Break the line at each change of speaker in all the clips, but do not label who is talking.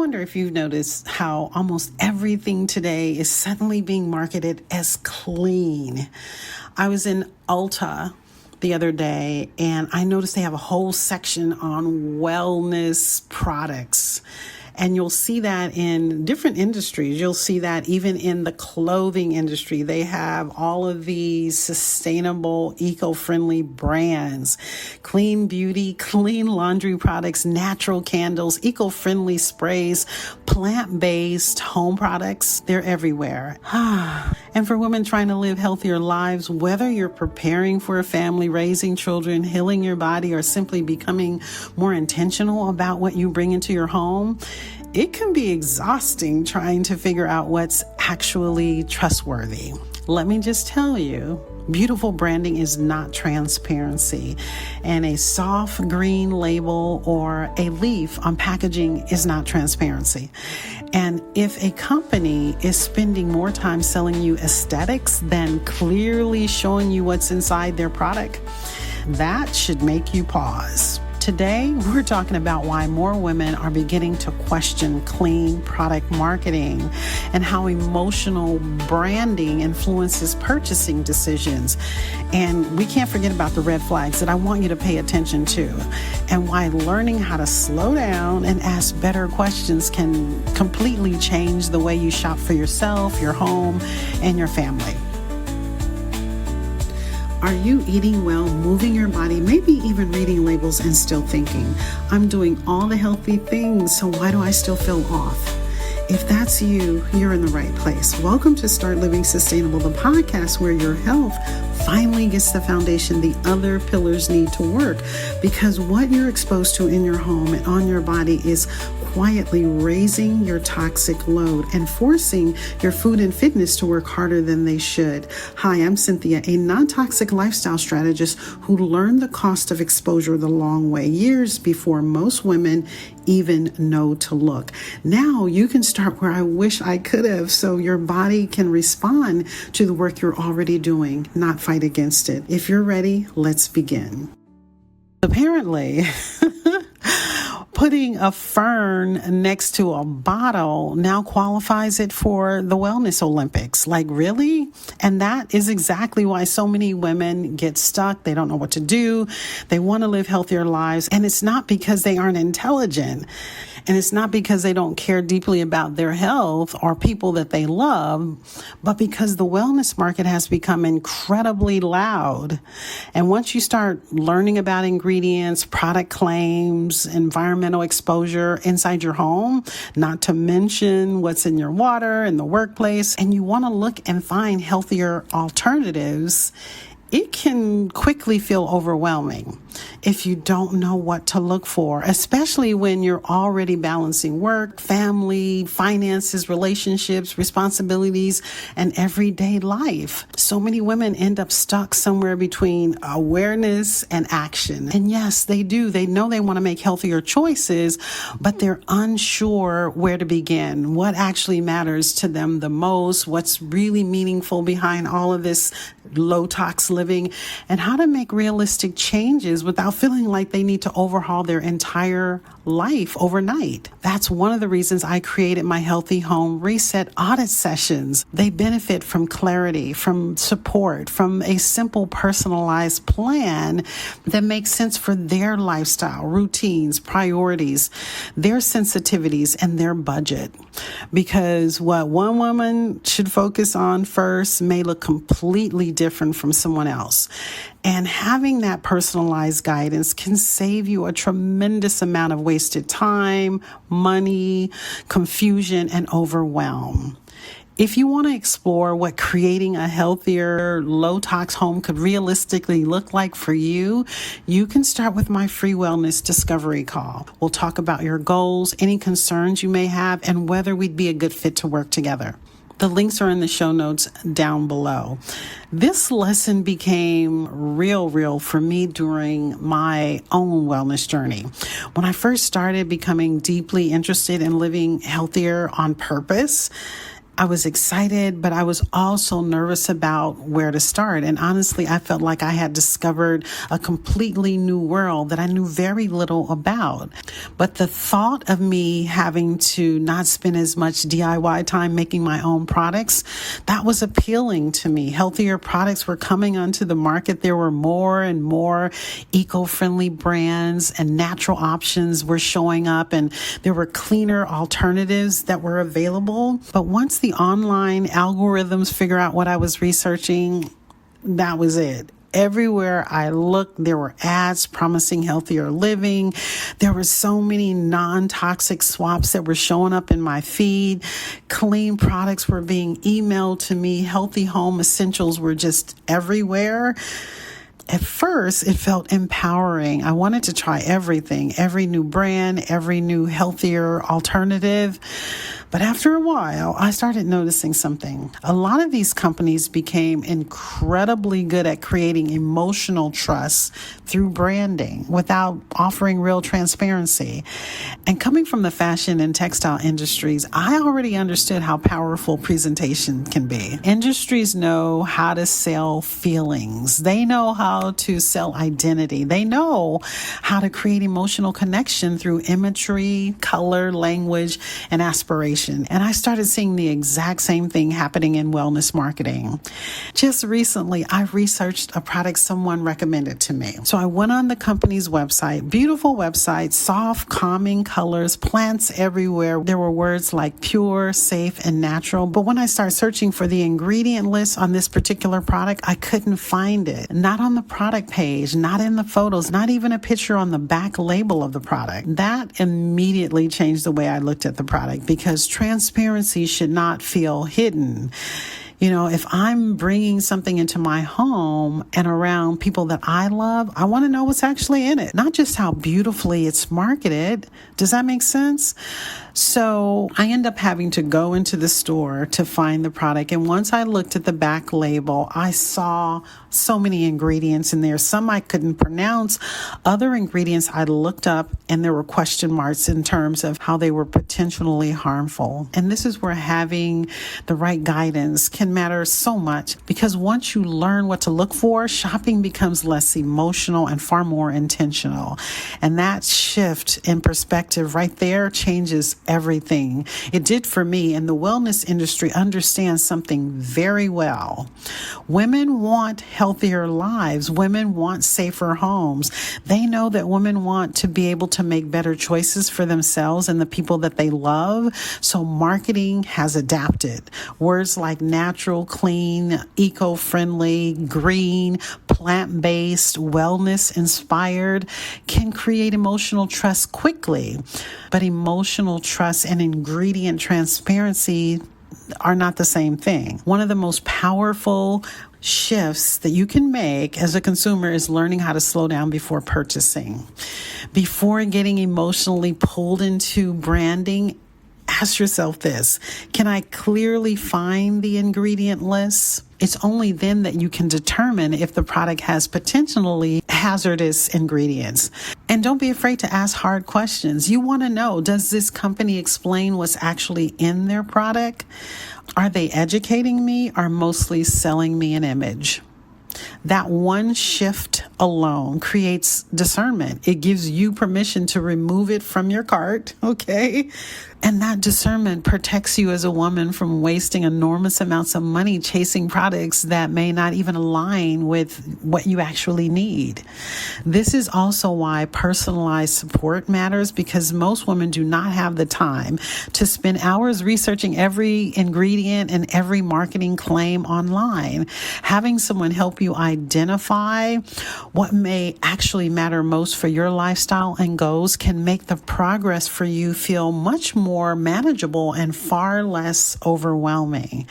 wonder if you've noticed how almost everything today is suddenly being marketed as clean. I was in Ulta the other day and I noticed they have a whole section on wellness products. And you'll see that in different industries. You'll see that even in the clothing industry. They have all of these sustainable, eco-friendly brands, clean beauty, clean laundry products, natural candles, eco-friendly sprays, plant-based home products. They're everywhere. And for women trying to live healthier lives, whether you're preparing for a family, raising children, healing your body, or simply becoming more intentional about what you bring into your home, it can be exhausting trying to figure out what's actually trustworthy. Let me just tell you, beautiful branding is not transparency, and a soft green label or a leaf on packaging is not transparency. And if a company is spending more time selling you aesthetics than clearly showing you what's inside their product, that should make you pause. Today, we're talking about why more women are beginning to question clean product marketing and how emotional branding influences purchasing decisions. And we can't forget about the red flags that I want you to pay attention to, and why learning how to slow down and ask better questions can completely change the way you shop for yourself, your home, and your family. Are you eating well, moving your body, maybe even reading labels and still thinking, I'm doing all the healthy things, so why do I still feel off? If that's you, you're in the right place. Welcome to Start Living Sustainable, the podcast where your health finally gets the foundation the other pillars need to work, because what you're exposed to in your home and on your body is quietly raising your toxic load and forcing your food and fitness to work harder than they should. Hi, I'm Cynthia, a non-toxic lifestyle strategist who learned the cost of exposure the long way, years before most women even know to look. Now you can start where I wish I could have, so your body can respond to the work you're already doing, not fight against it. If you're ready, let's begin. Apparently, putting a fern next to a bottle now qualifies it for the Wellness Olympics. Like, really? And that is exactly why so many women get stuck. They don't know what to do. They want to live healthier lives. And it's not because they aren't intelligent. And it's not because they don't care deeply about their health or people that they love, but because the wellness market has become incredibly loud. And once you start learning about ingredients, product claims, environmental exposure inside your home, not to mention what's in your water, in the workplace, and you want to look and find healthier alternatives, it can quickly feel overwhelming if you don't know what to look for, especially when you're already balancing work, family, finances, relationships, responsibilities, and everyday life. So many women end up stuck somewhere between awareness and action. And yes, they do. They know they want to make healthier choices, but they're unsure where to begin, what actually matters to them the most, what's really meaningful behind all of this low-tox living, and how to make realistic changes without feeling like they need to overhaul their entire life overnight. That's one of the reasons I created my Healthy Home Reset audit sessions. They benefit from clarity, from support, from a simple personalized plan that makes sense for their lifestyle, routines, priorities, their sensitivities, and their budget. Because what one woman should focus on first may look completely different from someone else. And having that personalized guidance can save you a tremendous amount of wasted time, money, confusion, and overwhelm. If you want to explore what creating a healthier, low-tox home could realistically look like for you, you can start with my free wellness discovery call. We'll talk about your goals, any concerns you may have, and whether we'd be a good fit to work together. The links are in the show notes down below. This lesson became real for me during my own wellness journey. When I first started becoming deeply interested in living healthier on purpose, I was excited, but I was also nervous about where to start. And honestly, I felt like I had discovered a completely new world that I knew very little about. But the thought of me having to not spend as much DIY time making my own products, that was appealing to me. Healthier products were coming onto the market. There were more and more eco-friendly brands and natural options were showing up, and there were cleaner alternatives that were available. But once the online algorithms figure out what I was researching, that was it. Everywhere I looked, there were ads promising healthier living. There were so many non-toxic swaps that were showing up in my feed. Clean products were being emailed to me. Healthy home essentials were just everywhere. At first, it felt empowering. I wanted to try everything, every new brand, every new healthier alternative. But after a while, I started noticing something. A lot of these companies became incredibly good at creating emotional trust through branding without offering real transparency. And coming from the fashion and textile industries, I already understood how powerful presentation can be. Industries know how to sell feelings. They know how to sell identity. They know how to create emotional connection through imagery, color, language, and aspiration. And I started seeing the exact same thing happening in wellness marketing. Just recently, I researched a product someone recommended to me. So I went on the company's website, beautiful website, soft, calming colors, plants everywhere. There were words like pure, safe, and natural. But when I started searching for the ingredient list on this particular product, I couldn't find it. Not on the product page, not in the photos, not even a picture on the back label of the product. That immediately changed the way I looked at the product, because transparency should not feel hidden. You know, if I'm bringing something into my home and around people that I love, I want to know what's actually in it, not just how beautifully it's marketed. Does that make sense? So I end up having to go into the store to find the product. And once I looked at the back label, I saw so many ingredients in there. Some I couldn't pronounce. Other ingredients I looked up and there were question marks in terms of how they were potentially harmful. And this is where having the right guidance can matter so much, because once you learn what to look for, shopping becomes less emotional and far more intentional. And that shift in perspective right there changes everything. It did for me, and the wellness industry understands something very well. Women want healthier lives. Women want safer homes. They know that women want to be able to make better choices for themselves and the people that they love. So marketing has adapted. Words like natural, clean, eco-friendly, green, plant-based, wellness-inspired can create emotional trust quickly. But emotional trust and ingredient transparency are not the same thing. One of the most powerful shifts that you can make as a consumer is learning how to slow down before purchasing. Before getting emotionally pulled into branding, ask yourself this: can I clearly find the ingredient list? It's only then that you can determine if the product has potentially hazardous ingredients. And don't be afraid to ask hard questions. You want to know, does this company explain what's actually in their product? Are they educating me or mostly selling me an image? That one shift alone creates discernment. It gives you permission to remove it from your cart, okay? And that discernment protects you as a woman from wasting enormous amounts of money chasing products that may not even align with what you actually need. This is also why personalized support matters, because most women do not have the time to spend hours researching every ingredient and every marketing claim online. Having someone help you identify what may actually matter most for your lifestyle and goals can make the progress for you feel much more manageable and far less overwhelming.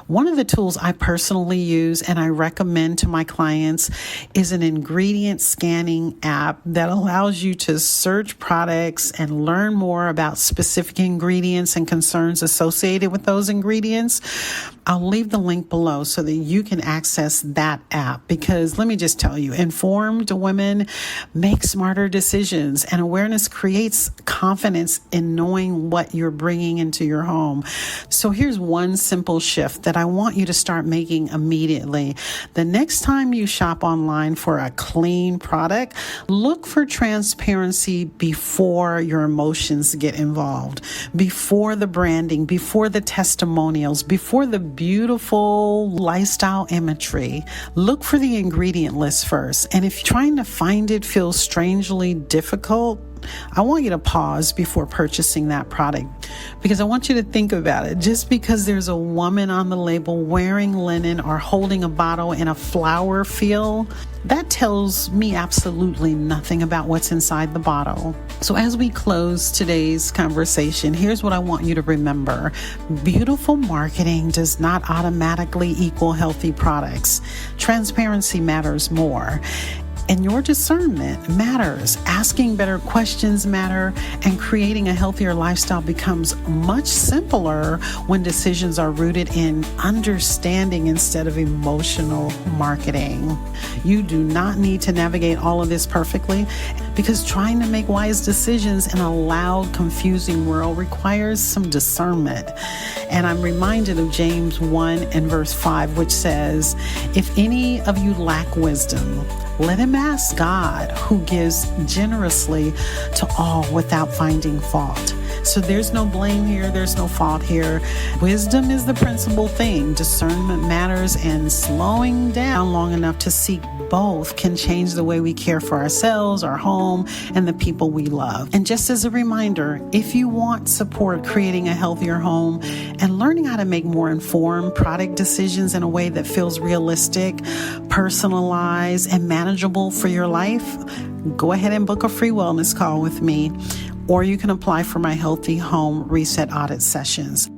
One of the tools I personally use and I recommend to my clients is an ingredient scanning app that allows you to search products and learn more about specific ingredients and concerns associated with those ingredients. I'll leave the link below so that you can access that app. because let me just tell you, informed women make smarter decisions, and awareness creates confidence in knowing what you're bringing into your home. So here's one simple shift that I want you to start making immediately. The next time you shop online for a clean product, look for transparency before your emotions get involved, before the branding, before the testimonials, before the beautiful lifestyle imagery. Look for the ingredient list first. And if trying to find it feels strangely difficult, I want you to pause before purchasing that product, because I want you to think about it. Just because there's a woman on the label wearing linen or holding a bottle in a flower field, that tells me absolutely nothing about what's inside the bottle. So as we close today's conversation, here's what I want you to remember. Beautiful marketing does not automatically equal healthy products. Transparency matters more. And your discernment matters. Asking better questions matter, and creating a healthier lifestyle becomes much simpler when decisions are rooted in understanding instead of emotional marketing. You do not need to navigate all of this perfectly, because trying to make wise decisions in a loud, confusing world requires some discernment. And I'm reminded of James 1 and verse 5, which says, "If any of you lack wisdom, let him ask God, who gives generously to all without finding fault." So there's no blame here. There's no fault here. Wisdom is the principal thing. Discernment matters, and slowing down long enough to seek both can change the way we care for ourselves, our home, and the people we love. And just as a reminder, if you want support creating a healthier home and learning how to make more informed product decisions in a way that feels realistic, personalized, and manageable for your life, go ahead and book a free wellness call with me, or you can apply for my Healthy Home Reset Audit sessions.